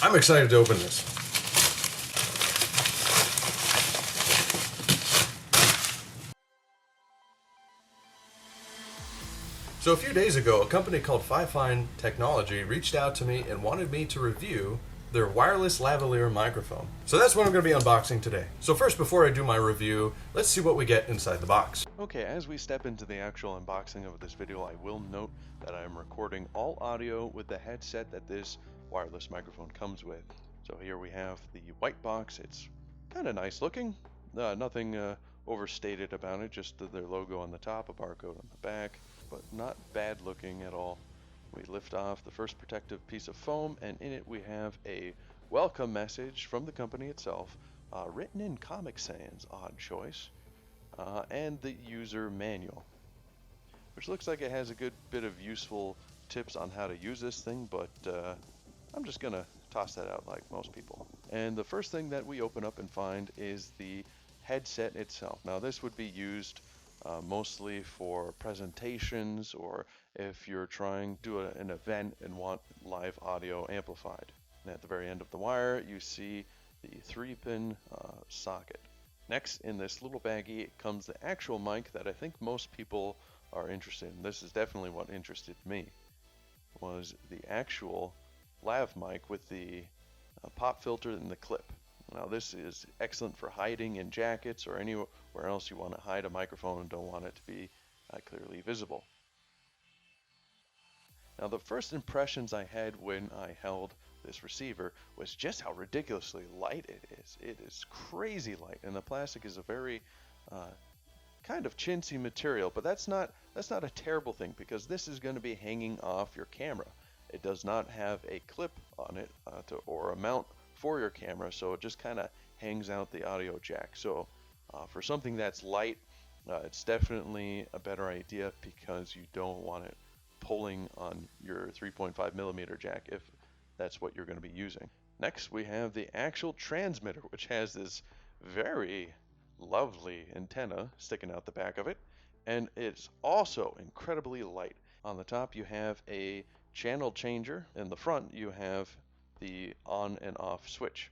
I'm excited to open this. So a few days ago, a company called FiFine Technologies reached out to me and wanted me to review their Wireless Lavalier Microphone. So that's what I'm going to be unboxing today. So first, before I do my review, let's see what we get inside the box. Okay, as we step into the actual unboxing of this video, I will note that I am recording all audio with the headset that this wireless microphone comes with. So here we have the white box. It's kind of nice looking. Nothing overstated about it, just their logo on the top, a barcode on the back, but not bad looking at all. We lift off the first protective piece of foam, and in it we have a welcome message from the company itself, written in Comic Sans, odd choice, and the user manual, which looks like it has a good bit of useful tips on how to use this thing, but I'm just gonna toss that out like most people. And the first thing that we open up and find is the headset itself. Now this would be used mostly for presentations, or if you're trying to do an event and want live audio amplified. And at the very end of the wire you see the 3-pin socket. Next, in this little baggie comes the actual mic that I think most people are interested in. This is definitely what interested me, was the actual lav mic with the pop filter and the clip. Now this is excellent for hiding in jackets or anywhere else you want to hide a microphone and don't want it to be clearly visible. Now the first impressions I had when I held this receiver was just how ridiculously light it is. It is crazy light, and the plastic is a very kind of chintzy material, but that's not a terrible thing, because this is going to be hanging off your camera. It does not have a clip on it or a mount for your camera, so it just kind of hangs out the audio jack. So for something that's light, it's definitely a better idea, because you don't want it pulling on your 3.5 millimeter jack if that's what you're going to be using. Next, we have the actual transmitter, which has this very lovely antenna sticking out the back of it, and it's also incredibly light. On the top you have a channel changer. In the front you have the on and off switch.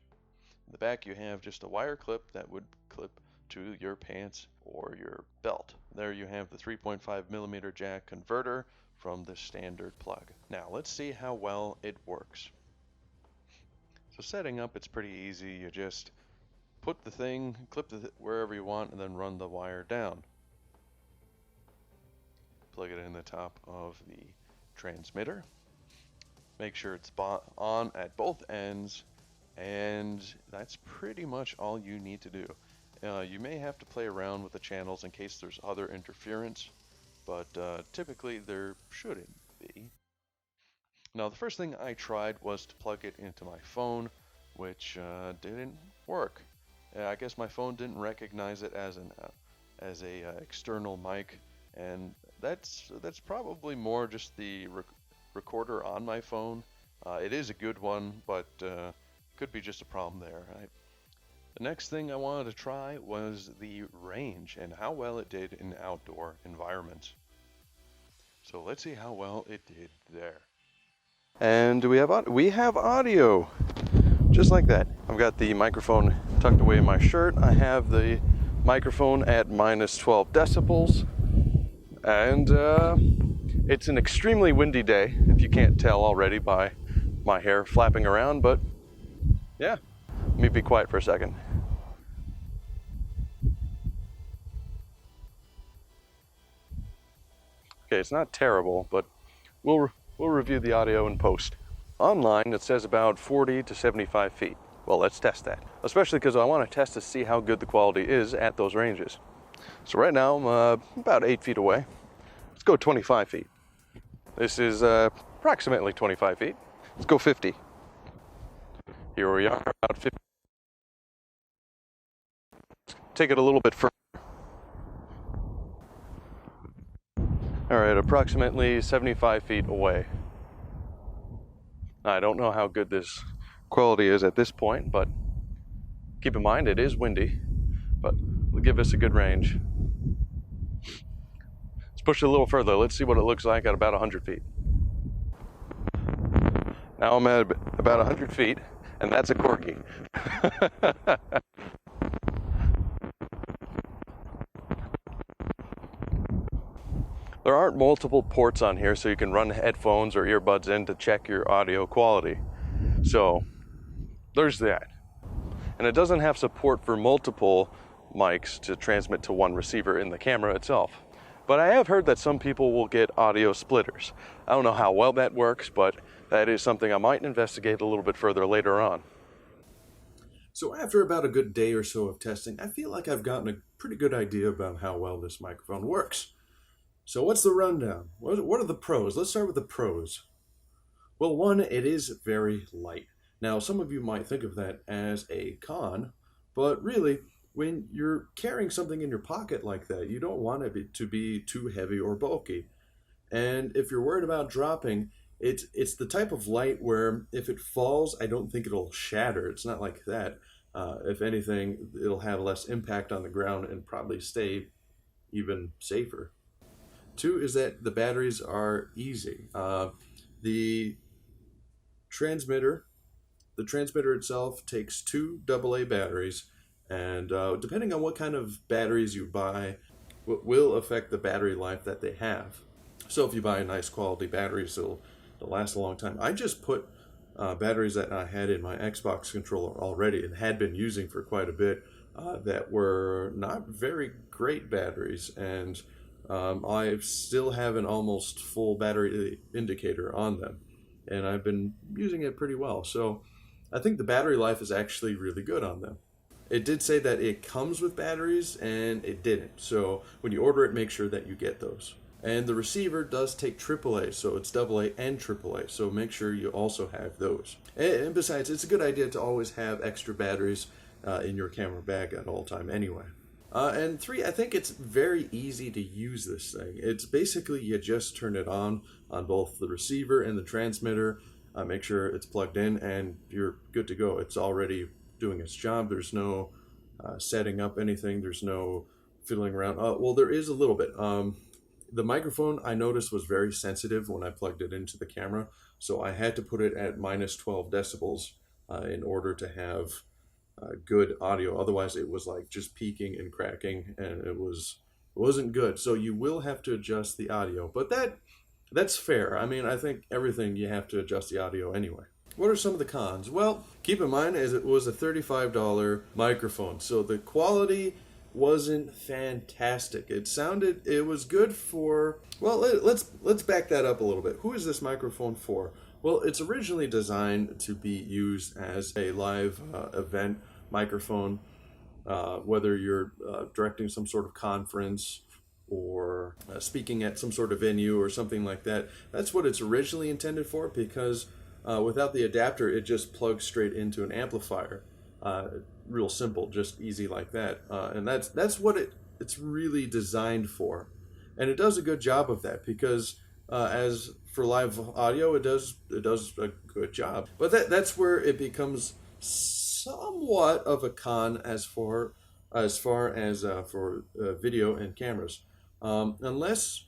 In the back you have just a wire clip that would clip to your pants or your belt. There you have the 3.5 millimeter jack converter from the standard plug. Now let's see how well it works. So setting up, it's pretty easy. You just put the thing, clip it wherever you want, and then run the wire down. Plug it in the top of the transmitter. Make sure it's on at both ends, and that's pretty much all you need to do. You may have to play around with the channels in case there's other interference, but typically there shouldn't be. Now the first thing I tried was to plug it into my phone, which didn't work. I guess my phone didn't recognize it as a external mic, and that's probably more just the recorder on my phone. It is a good one, but could be just a problem there. The next thing I wanted to try was the range and how well it did in outdoor environments. So let's see how well it did there. And we have audio, just like that. I've got the microphone tucked away in my shirt. I have the microphone at -12 decibels, and it's an extremely windy day, if you can't tell already by my hair flapping around, but yeah. Let me be quiet for a second. Okay, it's not terrible, but we'll review the audio in post. Online, it says about 40 to 75 feet. Well, let's test that, especially because I want to test to see how good the quality is at those ranges. So right now, I'm about 8 feet away. Let's go 25 feet. This is approximately 25 feet. Let's go 50. Here we are, about 50. Let's take it a little bit further. All right, approximately 75 feet away. I don't know how good this quality is at this point, but keep in mind it is windy, but it'll give us a good range. Let's push it a little further. Let's see what it looks like at about 100 feet. Now I'm at about 100 feet, and that's a corky. There aren't multiple ports on here, so you can run headphones or earbuds in to check your audio quality. So there's that. And it doesn't have support for multiple mics to transmit to one receiver in the camera itself. But I have heard that some people will get audio splitters. I don't know how well that works, but that is something I might investigate a little bit further later on. So after about a good day or so of testing, I feel like I've gotten a pretty good idea about how well this microphone works. So what's the rundown? What are the pros? Let's start with the pros. Well, one, it is very light. Now, some of you might think of that as a con, but really, when you're carrying something in your pocket like that, you don't want it to be too heavy or bulky. And if you're worried about dropping, it's the type of light where if it falls, I don't think it'll shatter. It's not like that. If anything, it'll have less impact on the ground and probably stay even safer. Two is that the batteries are easy. The transmitter itself takes two AA batteries, and depending on what kind of batteries you buy, will affect the battery life that they have. So if you buy a nice quality batteries, they'll last a long time. I just put batteries that I had in my Xbox controller already and had been using for quite a bit that were not very great batteries, and I still have an almost full battery indicator on them, and I've been using it pretty well. So I think the battery life is actually really good on them. It did say that it comes with batteries, and it didn't. So when you order it, make sure that you get those. And the receiver does take AAA, so it's AA and AAA, so make sure you also have those. And besides, it's a good idea to always have extra batteries in your camera bag at all time anyway. And three, I think it's very easy to use this thing. It's basically, you just turn it on both the receiver and the transmitter, make sure it's plugged in, and you're good to go. It's already doing its job. There's no setting up anything. There's no fiddling around. Well, there is a little bit. The microphone, I noticed, was very sensitive when I plugged it into the camera, so I had to put it at minus 12 decibels in order to have good audio. Otherwise, it was like just peaking and cracking, and it wasn't good. So you will have to adjust the audio, but that's fair. I mean, I think everything you have to adjust the audio anyway. What are some of the cons? Well, keep in mind, as it was a $35 microphone, so the quality wasn't fantastic. It was good for, well, let's back that up a little bit. Who is this microphone for? Well, it's originally designed to be used as a live event microphone, whether you're directing some sort of conference or speaking at some sort of venue or something like that. That's what it's originally intended for, because without the adapter, it just plugs straight into an amplifier. Real simple, just easy like that. And that's what it's really designed for. And it does a good job of that, because as for live audio, it does a good job. But that's where it becomes somewhat of a con as far as for video and cameras. Unless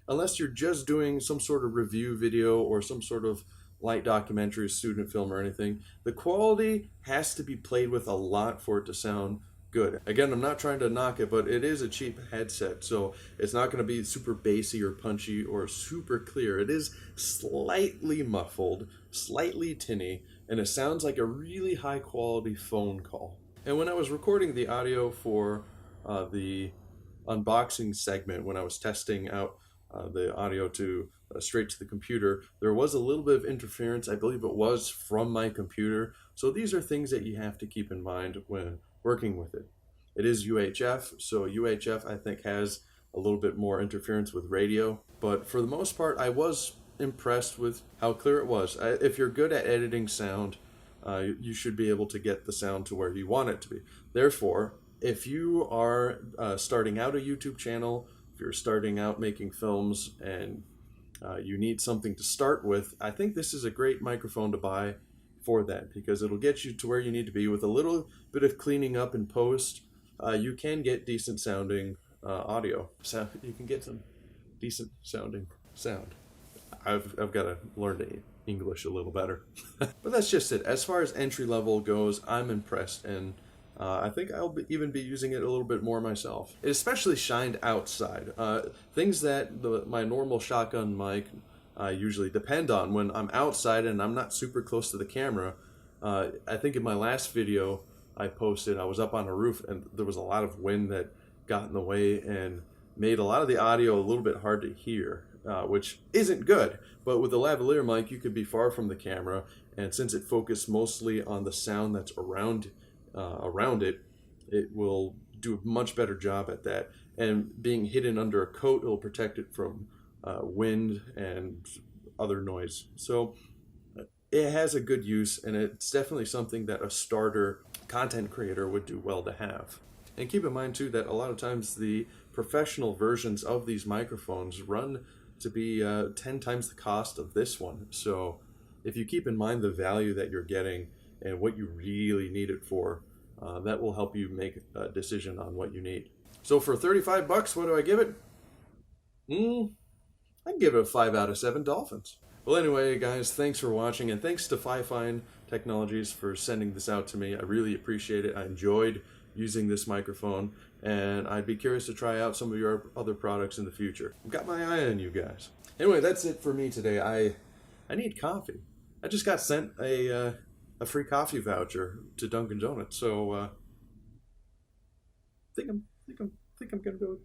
you're just doing some sort of review video or some sort of light documentary, student film, or anything, the quality has to be played with a lot for it to sound good. Again, I'm not trying to knock it, but it is a cheap headset, so it's not going to be super bassy or punchy or super clear. It is slightly muffled, slightly tinny, and it sounds like a really high quality phone call. And when I was recording the audio for the unboxing segment, when I was testing out the audio to straight to the computer, there was a little bit of interference. I believe it was from my computer. So these are things that you have to keep in mind when working with it. It is UHF, so UHF I think has a little bit more interference with radio, but for the most part I was impressed with how clear it was. If you're good at editing sound, you should be able to get the sound to where you want it to be. Therefore, if you are starting out a YouTube channel, if you're starting out making films and you need something to start with, I think this is a great microphone to buy for that, because it'll get you to where you need to be. With a little bit of cleaning up in post, you can get decent sounding audio. You can get some decent sounding sound. I've got to learn to English a little better. But that's just it. As far as entry level goes, I'm impressed, and I think I'll even be using it a little bit more myself. It especially shined outside. Things that my normal shotgun mic usually depend on when I'm outside and I'm not super close to the camera. I think in my last video I posted, I was up on a roof and there was a lot of wind that got in the way and made a lot of the audio a little bit hard to hear, which isn't good. But with the lavalier mic, you could be far from the camera, and since it focused mostly on the sound that's around it, it will do a much better job at that. And being hidden under a coat, it'll protect it from wind and other noise. So it has a good use, and it's definitely something that a starter content creator would do well to have. And keep in mind too that a lot of times the professional versions of these microphones run to be 10 times the cost of this one. So if you keep in mind the value that you're getting and what you really need it for, that will help you make a decision on what you need. So for 35 bucks, what do I give it? I'd give it a 5 out of 7 dolphins. Well, anyway, guys, thanks for watching, and thanks to FiFine Technologies for sending this out to me. I really appreciate it. I enjoyed using this microphone, and I'd be curious to try out some of your other products in the future. I've got my eye on you guys. Anyway, that's it for me today. I need coffee. I just got sent a free coffee voucher to Dunkin' Donuts, so think I'm gonna go